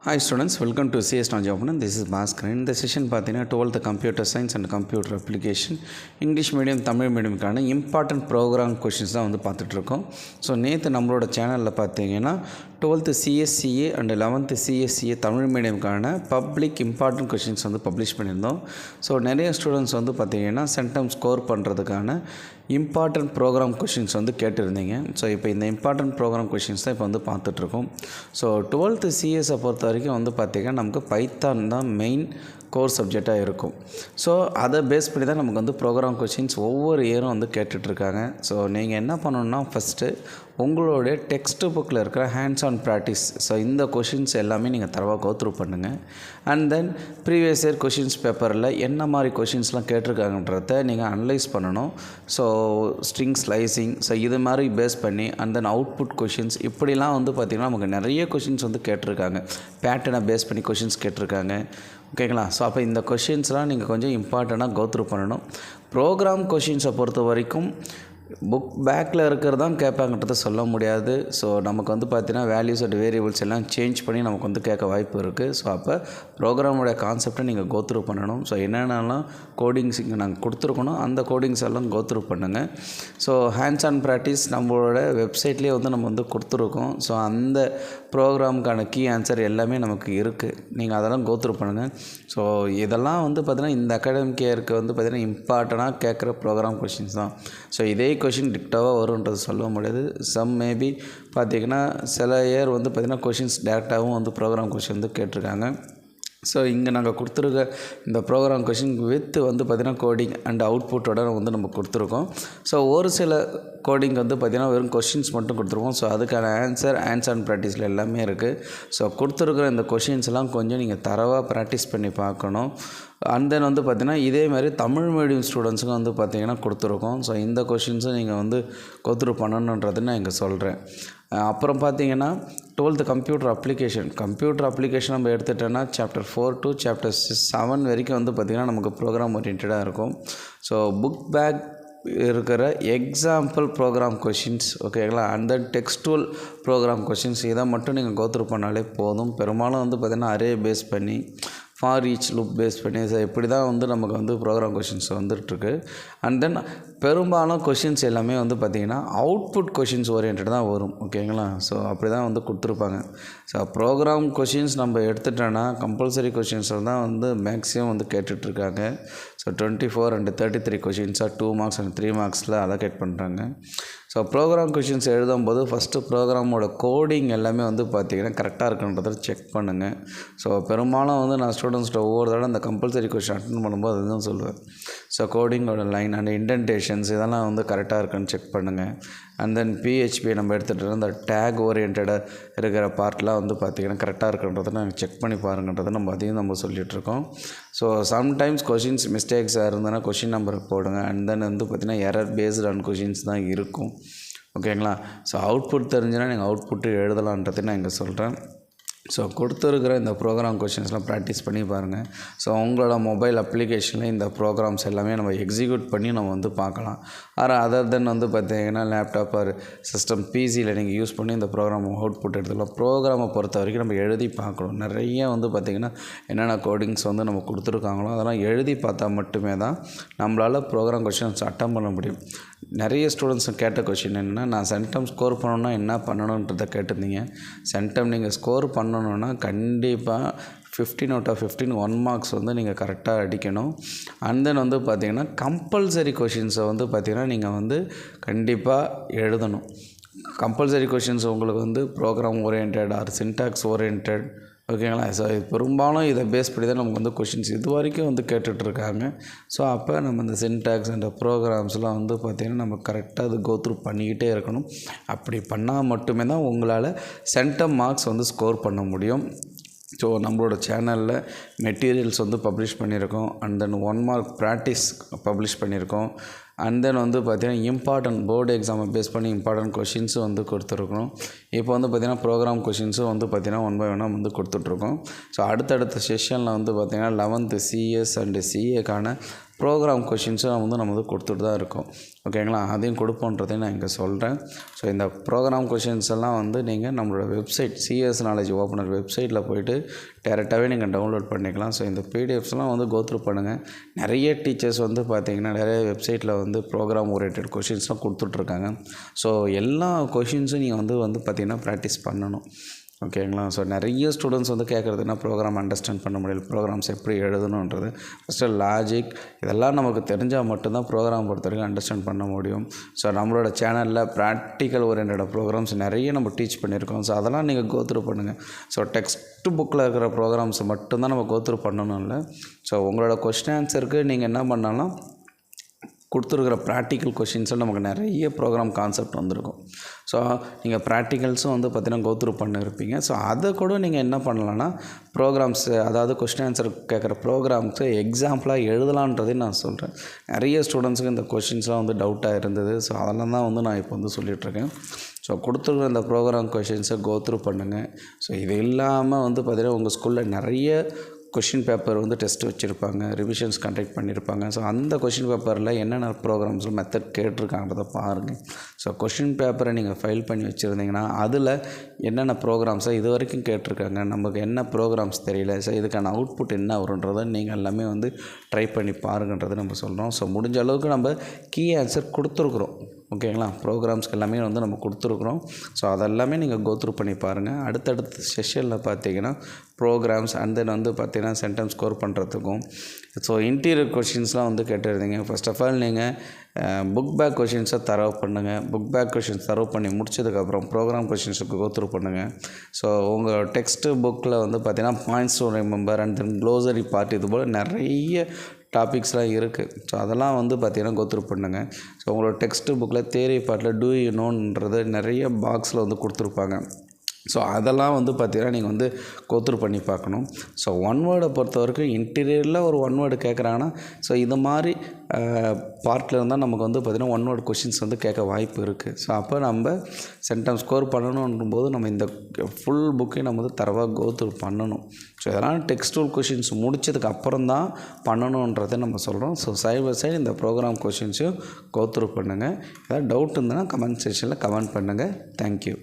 Hi students, welcome to CS Knowledge Open. This is Bhaskar. In the session பார்த்தீங்கன்னா 12th Computer Science and Computer Application English medium Tamil மீடியமுக்கான important program questions தான் வந்து பார்த்துட்ருக்கோம். So நேற்று நம்மளோட சேனலில் பார்த்தீங்கன்னா 12th CSCA and 11th CSCA Tamil மீடியமுக்கான பப்ளிக் இம்பார்ட்டன்ட் கொஷின்ஸ் வந்து பப்ளிஷ் பண்ணியிருந்தோம். ஸோ நிறைய ஸ்டூடெண்ட்ஸ் வந்து பார்த்தீங்கன்னா சென்டம் ஸ்கோர் பண்ணுறதுக்கான இம்பார்ட்டன்ட் ப்ரோக்ராம் கொஷின்ஸ் வந்து கேட்டிருந்தீங்க. ஸோ இப்போ இந்த இம்பார்ட்டன்ட் ப்ரோக்ராம் கொஷின்ஸ் தான் இப்போ வந்து பார்த்துட்ருக்கோம். ஸோ 12th சிஎஸை பொறுத்த வரைக்கும் வந்து பார்த்திங்கன்னா நமக்கு பைத்தான் தான் மெயின் கோர் சப்ஜெக்டாக இருக்கும். ஸோ அதை பேஸ் பண்ணி தான் நமக்கு வந்து ப்ரோக்ராம் கொஷின்ஸ் ஒவ்வொரு இயரும் வந்து கேட்டுட்ருக்காங்க. ஸோ நீங்கள் என்ன பண்ணணுன்னா ஃபஸ்ட்டு உங்களுடைய டெக்ஸ்ட் புக்கில் இருக்கிற ஹேண்ட்ஸ் ஆன் ப்ராக்டிஸ், ஸோ இந்த கொஷின்ஸ் எல்லாமே நீங்கள் தரவாக கோத்ரூ பண்ணுங்கள். And then previous year questions பேப்பரில் என்ன மாதிரி கொஷின்ஸ்லாம் கேட்டிருக்காங்கன்றத நீங்கள் அனலைஸ் பண்ணணும். ஸோ ஸ்ட்ரிங் ஸ்லைசிங், ஸோ இது மாதிரி பேஸ் பண்ணி அண்ட் தென் அவுட்புட் கொஷின்ஸ் இப்படிலாம் வந்து பார்த்திங்கன்னா நமக்கு நிறைய கொஷின்ஸ் வந்து கேட்டிருக்காங்க. பேட்டர்னை பேஸ் பண்ணி கொஷின்ஸ் கேட்டிருக்காங்க. ஓகேங்களா? ஸோ அப்போ இந்த கொஷின்ஸ்லாம் நீங்கள் கொஞ்சம் இம்பார்ட்டண்ட்டாக கோத்ரூ பண்ணணும். ப்ரோக்ராம் கொஷின்ஸை பொறுத்த வரைக்கும் புக் பேக்கில் இருக்கிறதான் கேட்பாங்கன்றத சொல்ல முடியாது. ஸோ நமக்கு வந்து பார்த்திங்கன்னா வேல்யூஸ் அண்ட் வேரியபிள்ஸ் எல்லாம் சேஞ்ச் பண்ணி நமக்கு வந்து கேட்க வாய்ப்பு இருக்குது. ஸோ அப்போ ப்ரோக்ராமோடைய கான்செப்டை நீங்கள் கோத்ரூ பண்ணணும். ஸோ என்னென்னலாம் கோடிங்ஸ் இங்கே நாங்கள் கொடுத்துருக்கணும் அந்த கோடிங்ஸ் எல்லாம் கோத்ரூ பண்ணுங்கள். ஸோ ஹேண்ட்ஸ் ஆன் ப்ராக்டிஸ் நம்மளோட வெப்சைட்லேயே வந்து நம்ம வந்து கொடுத்துருக்கோம். ஸோ அந்த ப்ரோக்ராமுக்கான கீ ஆன்சர் எல்லாமே நமக்கு இருக்குது. நீங்கள் அதெல்லாம் கோத்ரூ பண்ணுங்கள். ஸோ இதெல்லாம் வந்து பார்த்திங்கன்னா இந்த அகாடமிக் இயருக்கு வந்து பார்த்திங்கன்னா இம்பார்ட்டண்ட்டாக கேட்குற ப்ரோக்ராம் கொஷின்ஸ் தான். ஸோ இதே கொஷின் டிக்டாவாக வரும்ன்றது சொல்ல முடியாது. சம் மேபி பார்த்திங்கன்னா சில இயர் வந்து பார்த்திங்கன்னா கொஷின்ஸ் டேரெக்டாகவும் வந்து ப்ரோக்ராம் கொஷின் வந்து கேட்டிருக்காங்க. ஸோ இங்கே நாங்கள் கொடுத்துருக்க இந்த ப்ரோக்ராம் கொஷின் வித் வந்து பார்த்திங்கன்னா கோடிங் அண்ட் அவுட்புட்டோட வந்து நம்ம கொடுத்துருக்கோம். ஸோ ஒரு சில கோடிங் வந்து பார்த்திங்கன்னா வெறும் கொஷின்ஸ் மட்டும் கொடுத்துருக்கோம். ஸோ அதுக்கான ஹேண்ட்ஸ் ஆன் ப்ராக்டிஸில் எல்லாமே இருக்குது. ஸோ கொடுத்துருக்குற இந்த கொஷின்ஸ்லாம் கொஞ்சம் நீங்கள் தரவாக ப்ராக்டிஸ் பண்ணி பார்க்கணும். அண்ட் தென் வந்து பார்த்திங்கன்னா இதே மாதிரி தமிழ் மீடியம் ஸ்டூடெண்ட்ஸுக்கும் வந்து பார்த்திங்கன்னா கொடுத்துருக்கோம். ஸோ இந்த கொஷின்ஸும் நீங்கள் வந்து கோத்ரூ பண்ணணுன்றது நான் இங்கே சொல்கிறேன். அப்புறம் பார்த்திங்கன்னா 12th கம்ப்யூட்டர் அப்ளிகேஷன் நம்ம எடுத்துட்டோன்னா சாப்டர் 4 to சாப்டர் 7 வரைக்கும் வந்து பார்த்திங்கன்னா நமக்கு ப்ரோக்ராம் ஓரியன்டாக இருக்கும். ஸோ புக் பேக் இருக்கிற எக்ஸாம்பிள் ப்ரோக்ராம் கொஷின்ஸ், ஓகேங்களா, and then textual program questions இதை மட்டும் நீங்கள் கோத்ரூ பண்ணாலே போதும். பெரும்பாலும் வந்து பார்த்திங்கன்னா அரே பேஸ் பண்ணி ஃபார் ஈச் லூப் பேஸ் பண்ணி ஸோ இப்படி தான் வந்து நமக்கு வந்து ப்ரோக்ராம் கொஷின்ஸ் வந்துட்டுருக்கு. அண்ட் தென் பெரும்பாலும் கொஷின்ஸ் எல்லாமே வந்து பார்த்திங்கன்னா அவுட்புட் கொஷின்ஸ் ஓரியன்ட் தான் வரும். ஓகேங்களா? ஸோ அப்படி தான் வந்து கொடுத்துருப்பாங்க. ஸோ ப்ரோக்ராம் கொஷின்ஸ் நம்ம எடுத்துட்டோன்னா கம்பல்சரி கொஷின்ஸில் தான் வந்து மேக்ஸிமம் வந்து கேட்டுட்ருக்காங்க. ஸோ 24 and 33 கொஷின்ஸாக 2 marks and 3 marksல அலோகேட் பண்ணுறாங்க. ஸோ ப்ரோக்ராம் கொஷின்ஸ் எழுதும்போது ஃபஸ்ட்டு ப்ரோக்ராமோட கோடிங் எல்லாமே வந்து பார்த்திங்கன்னா கரெக்டாக இருக்குன்றதை செக் பண்ணுங்கள். ஸோ பெரும்பாலும் வந்து நான் ஸ்டூடெண்ட்ஸ்கிட்ட ஒவ்வொரு தடவை அந்த கம்பல்சரி கொஷின் அட்டன் பண்ணும்போது அதுதான் சொல்லுவேன். ஸோ கோடிங்கோட லைன் அண்ட் இன்டென்டேஷன்ஸ் இதெல்லாம் வந்து கரெக்டாக இருக்குன்னு செக் பண்ணுங்கள். அண்ட் தென் PHP நம்ம எடுத்துகிட்டு அந்த டேக் ஓரியன்டாக இருக்கிற பார்ட்லாம் வந்து பார்த்திங்கன்னா கரெக்டாக இருக்குன்றதை நாங்கள் செக் பண்ணி பாருங்கன்றதை நம்ம அதையும் நம்ம சொல்லிகிட்ருக்கோம். ஸோ சம்டைம்ஸ் கொஷின்ஸ் மிஸ்டேக்ஸாக இருந்ததுன்னா கொஷின் நம்பர் போடுங்க. அண்ட் தென் வந்து பார்த்திங்கன்னா எரர் பேஸ்டு ஆன் கொஷின்ஸ் தான் இருக்கும். ஓகேங்களா? ஸோ அவுட்புட் தெரிஞ்சுன்னா நீங்கள் அவுட்புட்டு எழுதலான்றதை நான் இங்கே சொல்கிறேன். ஸோ கொடுத்துருக்கிற இந்த ப்ரோக்ராம் கொஷின்ஸ்லாம் ப்ராக்டிஸ் பண்ணி பாருங்கள். ஸோ உங்களோட மொபைல் அப்ளிகேஷனில் இந்த ப்ரோக்ராம்ஸ் எல்லாமே நம்ம எக்ஸிக்யூட் பண்ணி நம்ம வந்து பார்க்கலாம். அதர் தென் வந்து பார்த்திங்கன்னா லேப்டாப் ஆர் சிஸ்டம் பிசியில் நீங்கள் யூஸ் பண்ணி இந்த ப்ரோக்ராம் அவுட்புட் எடுத்துக்கலாம். ப்ரோக்ராமை பொறுத்த வரைக்கும் நம்ம எழுதி பார்க்கணும். நிறைய வந்து பார்த்திங்கன்னா என்னென்ன கோடிங்ஸ் வந்து நம்ம கொடுத்துருக்காங்களோ அதெல்லாம் எழுதி பார்த்தா மட்டுமே தான் நம்மளால் ப்ரோக்ராம் கொஷின்ஸ் அட்டன் பண்ண முடியும். நிறைய ஸ்டூடெண்ட்ஸ் கேட்ட கொஷின் என்னென்னா நான் சென்டம் ஸ்கோர் பண்ணணுன்னா என்ன பண்ணணுன்றதை கேட்டிருந்தீங்க. சென்டம் நீங்கள் ஸ்கோர் பண்ணணுன்னா கண்டிப்பாக 15 out of 15 1 marks வந்து நீங்கள் கரெக்டாக அடிக்கணும். அண்ட் தென் வந்து பார்த்திங்கன்னா கம்பல்சரி கொஷின்ஸை வந்து பார்த்திங்கன்னா நீங்கள் வந்து கண்டிப்பாக எழுதணும். கம்பல்சரி கொஷின்ஸ் உங்களுக்கு வந்து program oriented or syntax oriented, ஓகேங்களா? ஸோ பெரும்பாலும் இதை பேஸ் பண்ணி தான் நமக்கு வந்து கொஷின்ஸ் இது வரைக்கும் வந்து கேட்டுட்ருக்காங்க. ஸோ அப்போ நம்ம இந்த சின்டாக்ஸ் அண்ட் ப்ரோக்ராம்ஸ்லாம் வந்து பார்த்திங்கன்னா நம்ம கரெக்டாக அது கோத்ரூ பண்ணிக்கிட்டே இருக்கணும். அப்படி பண்ணால் மட்டுமே தான் உங்களால் சென்டம் மார்க்ஸ் வந்து ஸ்கோர் பண்ண முடியும். ஸோ நம்மளோட சேனலில் மெட்டீரியல்ஸ் வந்து பப்ளிஷ் பண்ணியிருக்கோம். And then 1 mark practice publish பண்ணியிருக்கோம். அண்ட் தென் வந்து பார்த்திங்கன்னா இம்பார்ட்டன்ட் போர்டு எக்ஸாமை பேஸ் பண்ணி இம்பார்ட்டன்ட் கொஷின்ஸும் வந்து கொடுத்துருக்கணும். இப்போ வந்து பார்த்திங்கன்னா ப்ரோக்ராம் கொஷின்ஸும் வந்து பார்த்திங்கன்னா 1 by 1 வந்து கொடுத்துட்ருக்கோம். ஸோ அடுத்தடுத்த செஷனில் வந்து பார்த்திங்கன்னா 11th CS அண்ட் CAக்கான ப்ரோக்ராம் கொஷின்ஸும் வந்து நம்ம வந்து கொடுத்துட்டு தான் இருக்கோம். ஓகேங்களா, அதையும் கொடுப்போன்றதையும் நான் இங்கே சொல்கிறேன். ஸோ இந்த ப்ரோக்ராம் கொஷின்ஸ் எல்லாம் வந்து நீங்கள் நம்மளோட வெப்சைட் சிஎஸ் நாலேஜ் ஓப்பனர் வெப்சைட்டில் போய்ட்டு டேரெக்டாகவே நீங்கள் டவுன்லோட் பண்ணிக்கலாம். ஸோ இந்த பிடிஎஃப்ஸ்லாம் வந்து கோத்ரூ பண்ணுங்கள். நிறைய டீச்சர்ஸ் வந்து பார்த்திங்கன்னா நிறைய வெப்சைட்டில் வந்து ப்ரோக்ராம் ஓரியன்டட் கொஷின்ஸ்லாம் கொடுத்துட்ருக்காங்க. ஸோ எல்லா கொஷின்ஸும் நீங்கள் வந்து பார்த்திங்கன்னா ப்ராக்டிஸ் பண்ணணும். ஓகேங்களா, ஸோ நிறைய ஸ்டூடெண்ட்ஸ் வந்து கேட்குறதுனா ப்ரோக்ராம் அண்டர்ஸ்டாண்ட் பண்ண முடியல, ப்ரோக்ராம்ஸ் எப்படி எழுதணுன்றது ஃபஸ்ட்டு லாஜிக் இதெல்லாம் நமக்கு தெரிஞ்சால் மட்டும்தான் ப்ரோக்ராம் பொறுத்த வரைக்கும் அண்டர்ஸ்டாண்ட் பண்ண முடியும். ஸோ நம்மளோட சேனலில் ப்ராக்டிக்கல் ஓரியன்டட் ப்ரோக்ராம்ஸ் நிறைய நம்ம டீச் பண்ணியிருக்கோம். ஸோ அதெல்லாம் நீங்கள் கோத்ரூ பண்ணுங்கள். ஸோ டெக்ஸ்ட் புக்கில் இருக்கிற ப்ரோக்ராம்ஸ் மட்டும்தான் நம்ம கோத்ரூ பண்ணணும் இல்லை. ஸோ உங்களோட கொஸ்டின் ஆன்சருக்கு நீங்கள் என்ன பண்ணாலும் கொடுத்துருக்குற ப்ராக்டிக்கல் கொஷின்ஸில் நமக்கு நிறைய ப்ரோக்ராம் கான்செப்ட் வந்திருக்கும். ஸோ நீங்கள் ப்ராக்டிக்கல்ஸும் வந்து பார்த்திங்கன்னா கோத்ரூ பண்ணியிருப்பீங்க. ஸோ அதை கூட நீங்கள் என்ன பண்ணலான்னா ப்ரோக்ராம்ஸு, அதாவது கொஸ்டின் ஆன்சர் கேட்குற ப்ரோக்ராம்ஸு எக்ஸாம்பிளாக எழுதலான்றதையும் நான் சொல்கிறேன். நிறைய ஸ்டூடெண்ட்ஸுக்கு இந்த கொஷின்ஸ்லாம் வந்து டவுட்டாக இருந்தது. ஸோ அதெல்லாம் தான் வந்து நான் இப்போ வந்து சொல்லிகிட்ருக்கேன். ஸோ கொடுத்துருக்குற இந்த ப்ரோக்ராம் கொஷின்ஸை கோத்ரூ பண்ணுங்கள். ஸோ இது இல்லாமல் வந்து பார்த்திங்கன்னா உங்கள் ஸ்கூலில் நிறைய கொஷின் பேப்பர் வந்து டெஸ்ட் வச்சுருப்பாங்க, ரிவிஷன்ஸ் கண்டக்ட் பண்ணியிருப்பாங்க. ஸோ அந்த கொஷின் பேப்பரில் என்னென்ன ப்ரோக்ராம்ஸ் மெத்தட் கேட்டிருக்காங்கிறத பாருங்கள். ஸோ கொஷின் பேப்பரை நீங்கள் ஃபைல் பண்ணி வச்சுருந்தீங்கன்னா அதில் என்னென்ன ப்ரோக்ராம்ஸை இது வரைக்கும் கேட்டிருக்காங்க, நமக்கு என்ன ப்ரோக்ராம்ஸ் தெரியல, ஸோ இதுக்கான அவுட்புட் என்ன வருன்றதை நீங்கள் எல்லாமே வந்து ட்ரை பண்ணி பாருங்கன்றதை நம்ம சொல்கிறோம். ஸோ முடிஞ்ச அளவுக்கு நம்ம கீ ஆன்சர் கொடுத்துருக்குறோம். ஓகேங்களா, ப்ரோக்ராம்ஸ்க்கு எல்லாமே வந்து நம்ம கொடுத்துருக்குறோம். ஸோ அதெல்லாமே நீங்கள் கோத்ரூ பண்ணி பாருங்கள். அடுத்தடுத்த செஷனில் பார்த்தீங்கன்னா ப்ரோக்ராம்ஸ் அண்ட் தென் வந்து பார்த்திங்கன்னா சென்டென்ஸ் ஸ்கோர் பண்ணுறதுக்கும் ஸோ இன்டீரியர் கொஷின்ஸ்லாம் வந்து கேட்டிருந்தீங்க. ஃபர்ஸ்ட் ஆஃப் ஆல் நீங்கள் புக் பேக் கொஷின்ஸை தரவு பண்ணுங்கள். புக் பேக் கொஷின்ஸ் தரவு பண்ணி முடிச்சதுக்கப்புறம் ப்ரோக்ராம் கொஷின்ஸுக்கு கோத்ரூ பண்ணுங்கள். ஸோ உங்கள் டெக்ஸ்ட்டு புக்கில் வந்து பார்த்திங்கன்னா points to remember and then glossary part இது போல் நிறைய டாபிக்ஸ்லாம் இருக்குது. ஸோ அதெல்லாம் வந்து பார்த்திங்கன்னா கோத்ரூ பண்ணுங்கள். ஸோ உங்களோட டெக்ஸ்ட்டு புக்கில் தியரி பார்ட்டில் டூ யூ நோன்றது நிறைய பாக்ஸில் வந்து கொடுத்துருப்பாங்க. ஸோ அதெல்லாம் வந்து பார்த்திங்கன்னா நீங்கள் வந்து கோத்ரூ பண்ணி பார்க்கணும். ஸோ ஒன் வேர்டை பொறுத்த வரைக்கும் இன்டீரியரில் ஒரு ஒன் வேர்டு கேட்குறாங்கன்னா ஸோ இது மாதிரி பார்ட்டில் இருந்தால் நமக்கு வந்து பார்த்திங்கன்னா ஒன் வேர்டு கொஷின்ஸ் வந்து கேட்க வாய்ப்பு இருக்குது. ஸோ அப்போ நம்ம சென்டென்ஸ் ஸ்கோர் பண்ணணுன்றும்போது நம்ம இந்த ஃபுல் புக்கையும் நம்ம வந்து தரவாக கோத்ரூ பண்ணணும். ஸோ இதெல்லாம் டெக்ஸ்டுவல் கொஷின்ஸ் முடித்ததுக்கு அப்புறம் தான் பண்ணணுன்றதை நம்ம சொல்கிறோம். ஸோ சைட் பை சைடு இந்த ப்ரோக்ராம் கொஷின்ஸையும் கோத்ரூ பண்ணுங்கள். ஏதாவது டவுட் இருந்ததுன்னா கமெண்ட் செக்ஷனில் கமெண்ட் பண்ணுங்கள். தேங்க்யூ.